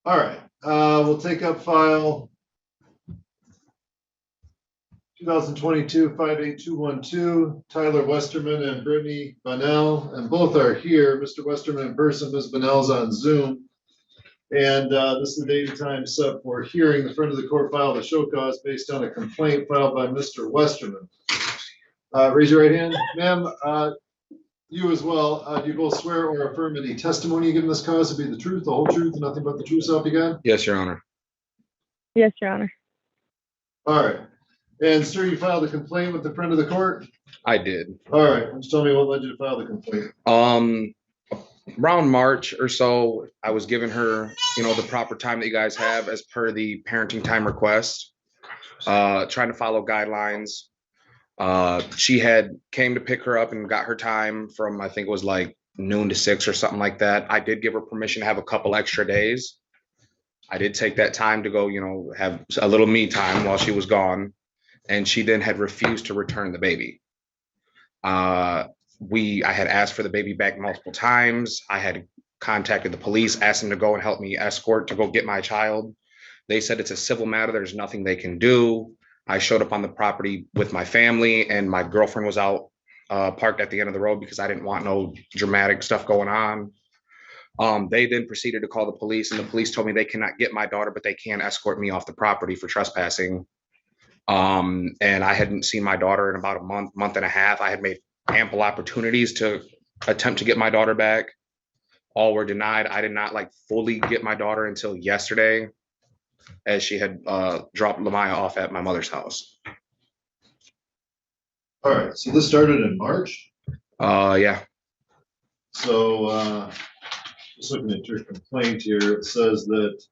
All right, we'll take up file 2022-58212, Tyler Westerman and Brittany Bunnell, and both are here. Mr. Westerman in person, Ms. Bunnell's on Zoom. And this is the date and time set for hearing. The front of the court filed a show cause based on a complaint filed by Mr. Westerman. Raise your right hand, ma'am. You as well. Do you both swear or affirm any testimony you give in this cause to be the truth, the whole truth, and nothing but the truth, so help you God? Yes, Your Honor. Yes, Your Honor. All right. And sir, you filed a complaint with the friend of the court? I did. All right. Just tell me what led you to file the complaint. Around March or so, I was giving her, the proper time that you guys have as per the parenting time request, trying to follow guidelines. She had came to pick her up and got her time from, I think it was like noon to 6 or something like that. I did give her permission to have a couple extra days. I did take that time to go, have a little me time while she was gone. And she then had refused to return the baby. I had asked for the baby back multiple times. I had contacted the police, asked them to go and help me escort to go get my child. They said it's a civil matter. There's nothing they can do. I showed up on the property with my family, and my girlfriend was out parked at the end of the road because I didn't want no dramatic stuff going on. They then proceeded to call the police, and the police told me they cannot get my daughter, but they can escort me off the property for trespassing. And I hadn't seen my daughter in about a month and a half. I had made ample opportunities to attempt to get my daughter back. All were denied. I did not fully get my daughter until yesterday, as she had dropped Lamaya off at my mother's house. All right. So this started in March? Yeah. So just looking at your complaint here, it says that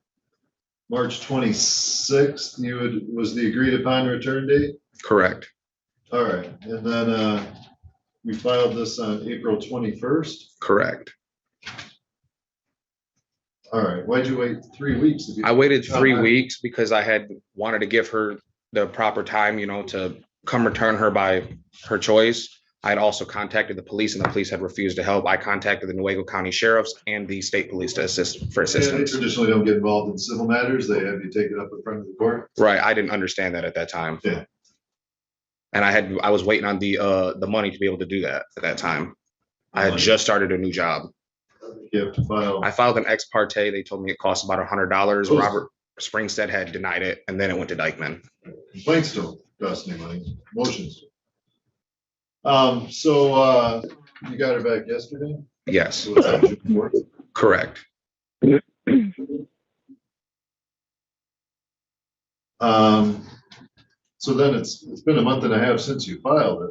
March 26th, was the agreed upon return date? Correct. All right. And then we filed this on April 21st? Correct. All right. Why'd you wait 3 weeks? I waited 3 weeks because I had wanted to give her the proper time, to come return her by her choice. I had also contacted the police, and the police had refused to help. I contacted the Nuevo County Sheriffs and the state police to assist for assistance. Yeah, they traditionally don't get involved in civil matters. They have you take it up in front of the court. Right. I didn't understand that at that time. Yeah. And I was waiting on the money to be able to do that at that time. I had just started a new job. You have to file. I filed an ex parte. They told me it cost about $100. Robert Springstead had denied it, and then it went to Dykeman. Complaints don't cost any money. Motions. So you got her back yesterday? Yes. So was that June 4th? Correct. So then it's been a month and a half since you filed it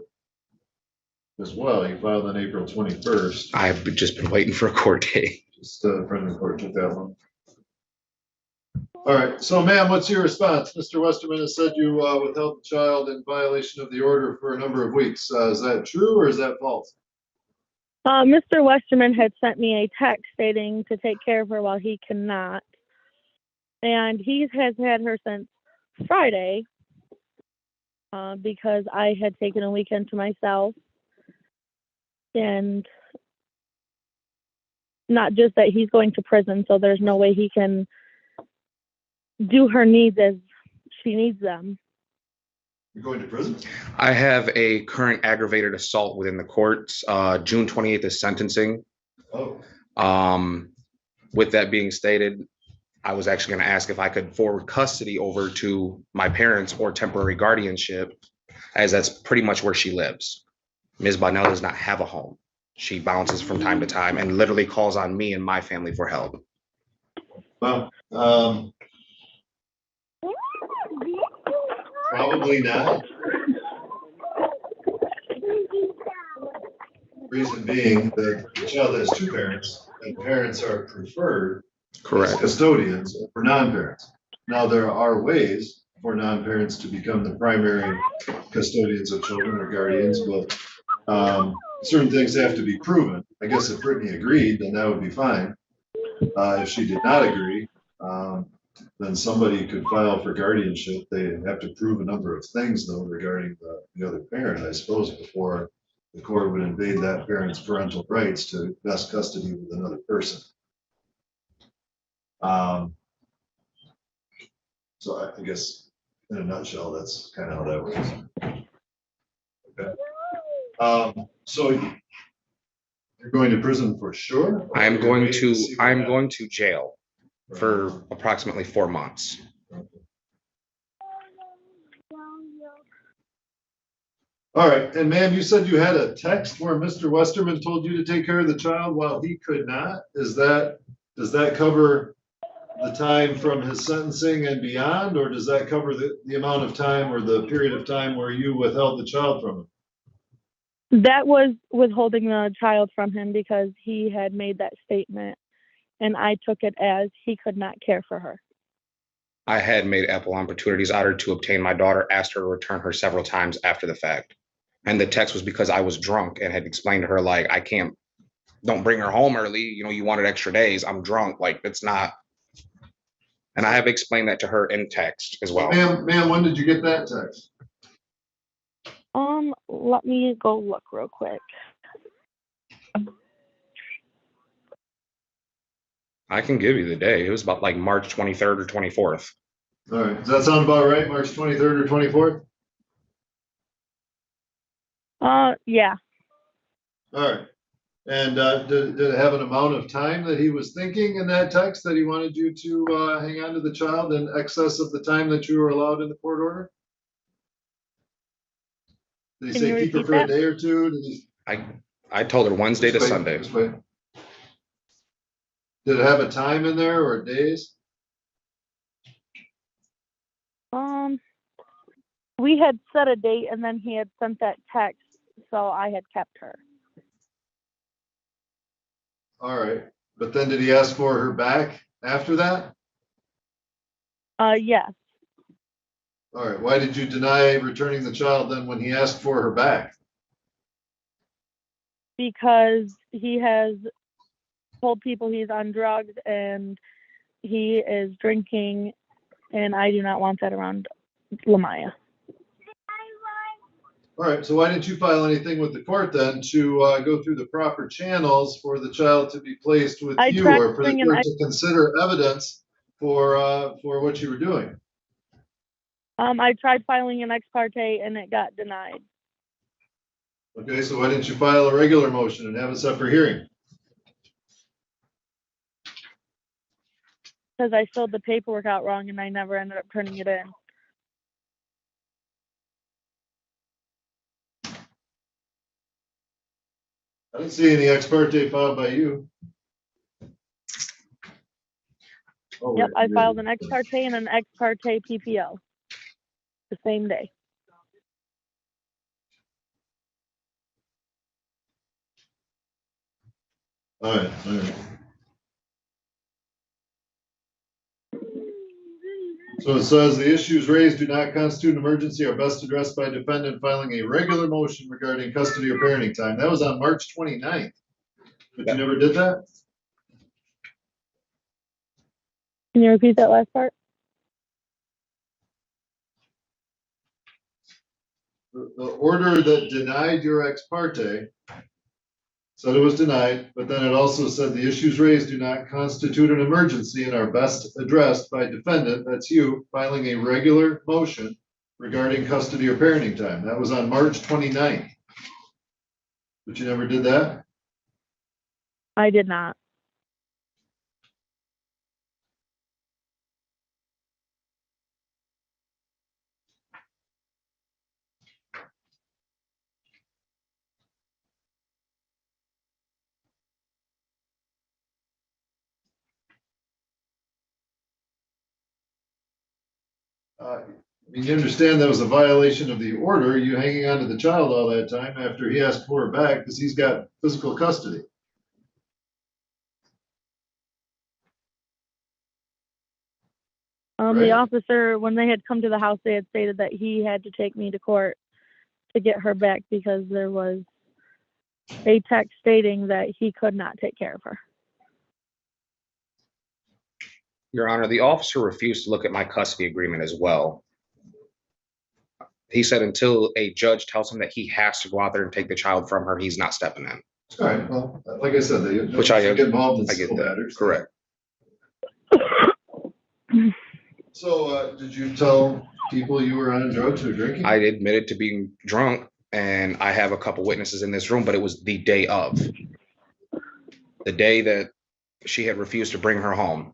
as well. You filed on April 21st. I've just been waiting for a court date. Just friend of the court took that one. All right. So, ma'am, what's your response? Mr. Westerman has said you withheld the child in violation of the order for a number of weeks. Is that true or is that false? Mr. Westerman had sent me a text stating to take care of her while he cannot. And he has had her since Friday because I had taken a weekend to myself. And not just that he's going to prison, so there's no way he can do her needs as she needs them. You're going to prison? I have a current aggravated assault within the courts. June 28th is sentencing. Oh. With that being stated, I was actually going to ask if I could forward custody over to my parents or temporary guardianship, as that's pretty much where she lives. Ms. Bunnell does not have a home. She bounces from time to time and literally calls on me and my family for help. Well, probably not. Reason being that the child has two parents, and parents are preferred Correct. as custodians for non-parents. Now, there are ways for non-parents to become the primary custodians of children or guardians, but certain things have to be proven. I guess if Brittany agreed, then that would be fine. If she did not agree, then somebody could file for guardianship. They have to prove a number of things, though, regarding the other parent, I suppose, before the court would invade that parent's parental rights to vest custody with another person. So I guess in a nutshell, that's kind of how that works. Okay. So you're going to prison for sure? Or I'm you're going waiting to, see what I'm happens? going to jail for approximately 4 months. All right, and ma'am, you said you had a text where Mr. Westerman told you to take care of the child while he could not? Does that cover the time from his sentencing and beyond, or does that cover the amount of time or the period of time where you withheld the child from him? That was withholding the child from him because he had made that statement, and I took it as he could not care for her. I had made ample opportunities out her to obtain my daughter, asked her to return her several times after the fact. And the text was because I was drunk and had explained to her, like, I can't, don't bring her home early. You know, you wanted extra days. I'm drunk. Like, it's not. And I have explained that to her in text as well. Ma'am, when did you get that text? Let me go look real quick. I can give you the day. It was about like March 23rd or 24th. All right, does that sound about right? March 23rd or 24th? Yeah. All right. And did it have an amount of time that he was thinking in that text that he wanted you to hang on to the child in excess of the time that you were allowed in the court order? Did he Can say you keep her repeat for a that? day or two? Did he? I told her Wednesday to Just wait, Sunday. just wait. Did it have a time in there or days? We had set a date and then he had sent that text, so I had kept her. All right. But then did he ask for her back after that? Yes, All right. Why did you deny returning the child then when he asked for her back? because he has told people he's on drugs and he is drinking, and I do not want that around Lamaya. All right. So why didn't you file anything with the court then to go through the proper channels for the child to be placed with I you, tried or for the bringing court to consider evidence for what you were doing? I tried filing an ex parte and it got denied Okay. So why didn't you file a regular motion and have a separate hearing? because I filled the paperwork out wrong and I never ended up turning it in. I didn't see any ex parte filed by you. Oh, Yep, wait, I you filed did. an ex parte and an ex parte PPO the same day. All right. All right. So it says the issues raised do not constitute an emergency are best addressed by defendant filing a regular motion regarding custody or parenting time. That was on March 29th. But you never did that? Can you repeat that last part? The order that denied your ex parte said it was denied, but then it also said the issues raised do not constitute an emergency and are best addressed by defendant, that's you, filing a regular motion regarding custody or parenting time. That was on March 29th. But you never did that? I did not. I mean, you understand that was a violation of the order, you hanging on to the child all that time after he asked for her back because he's got physical custody. The Right. officer, when they had come to the house, they had stated that he had to take me to court to get her back because there was a text stating that he could not take care of her. Your Honor, the officer refused to look at my custody agreement as well. He said until a judge tells him that he has to go out there and take the child from her, he's not stepping in. All right, well, like I said, they Which I get involved in I get civil that. matters. Correct. So, did you tell people you were on drugs or drinking? I admitted to being drunk, and I have a couple witnesses in this room, but it was the day of. The day that she had refused to bring her home.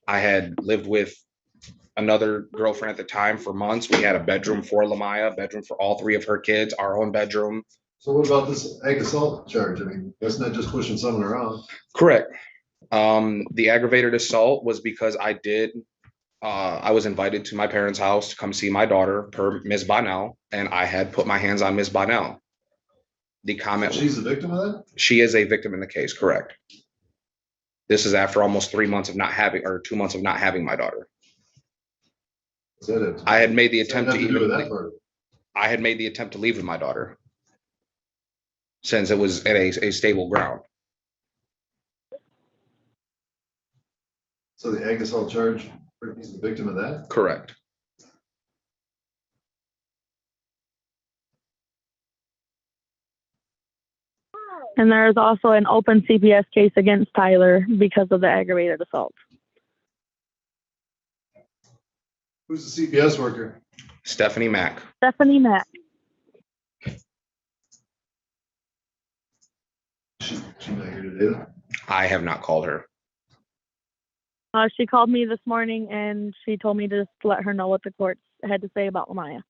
I had lived with another girlfriend at the time for months. We had a bedroom for Lamaya, bedroom for all three of her kids, our own bedroom. So what about this ag assault charge? I mean, that's not just pushing someone around. Correct. The aggravated assault was because I was invited to my parents' house to come see my daughter per Ms. Bonnell, and I had put my hands on Ms. Bonnell. The comment. She's the victim of that? She is a victim in the case, correct. This is after almost 3 months of not having, or 2 months of not having my daughter. Is that it? I had made the attempt to do even, with that part of it? I had made the attempt to leave with my daughter since it was at a stable ground. So the ag assault charge, he's the victim of that? Correct. And there is also an open CPS case against Tyler because of the aggravated assault. Who's the CPS worker? Stephanie Mack. Stephanie Mack. She not here today? I have not called her. She called me this morning and she told me to just let her know what the courts had to say about Lamaya.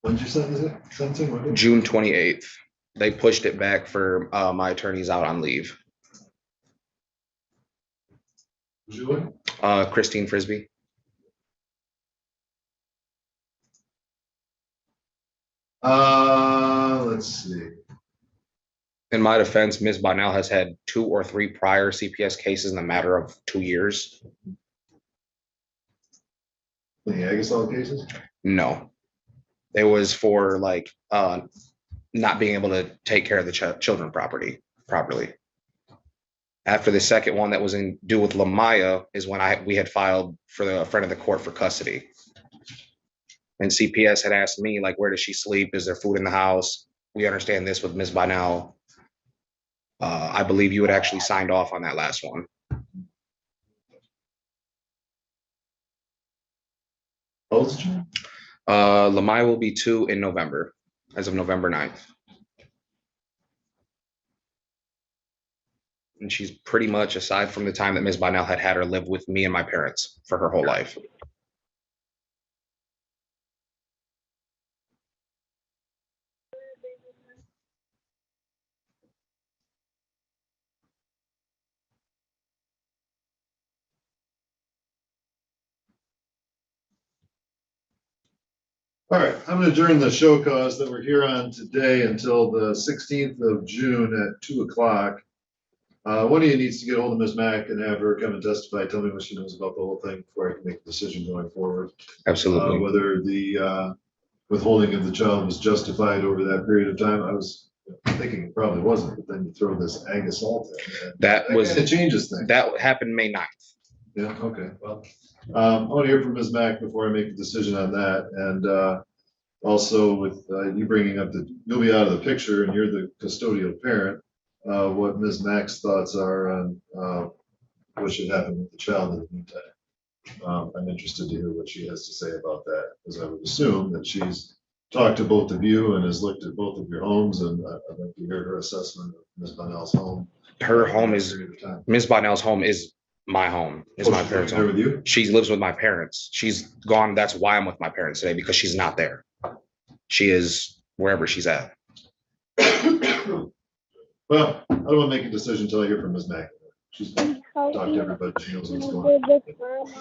When did you send this sentencing? When? June 28th. They pushed it back for my attorneys out on leave. Who's you with? Christine Frisbee. Let's see. In my defense, Ms. Bonnell has had 2 or 3 prior CPS cases in a matter of 2 years. Any ag assault cases? No. It was for like not being able to take care of the children properly. After the second one that was in due with Lamaya is when we had filed for the friend of the court for custody. And CPS had asked me, like, where does she sleep? Is there food in the house? We understand this with Ms. Bonnell. I believe you had actually signed off on that last one. How old is she? Lamaya will be 2 in November, as of November 9th. And she's pretty much, aside from the time that Ms. Bonnell had her live with me and my parents for her whole life. All right, I'm gonna adjourn the show cause that we're here on today until the 16th of June at 2 o'clock. One of you needs to get hold of Ms. Mack and have her come and testify. Tell me what she knows about the whole thing before I can make a decision going forward. Absolutely. Whether the withholding of the child was justified over that period of time. I was thinking it probably wasn't, but then you throw this ag assault in. That was, kind of changes things. that happened May 9th. Yeah, okay, well, I want to hear from Ms. Mack before I make a decision on that, and also with you bringing up that you'll be out of the picture and you're the custodial parent, what Ms. Mack's thoughts are on what should happen with the child in the meantime. I'm interested to hear what she has to say about that, because I would assume that she's talked to both of you and has looked at both of your homes, and I'd like to hear her assessment of Ms. Bonnell's home. Her home is, Ms. Bonnell's home is my home, is my parents' there home. with you? She lives with my parents. She's gone. That's why I'm with my parents today, because she's not there. She is wherever she's at. Well, I don't want to make a decision until I hear from Ms. Mack. She's talked to everybody. She knows what's going on.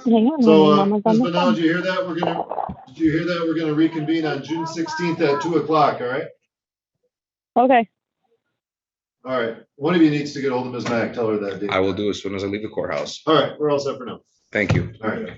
Hang on. So, Mama's on Ms. the Bonnell, phone. did you hear that? Did you hear that? We're gonna reconvene on June 16th at 2 o'clock, all right? Okay. All right. One of you needs to get hold of Ms. Mack. Tell her that. I will do as soon as I leave the courthouse. All right, we're all set for now. Thank you. All right.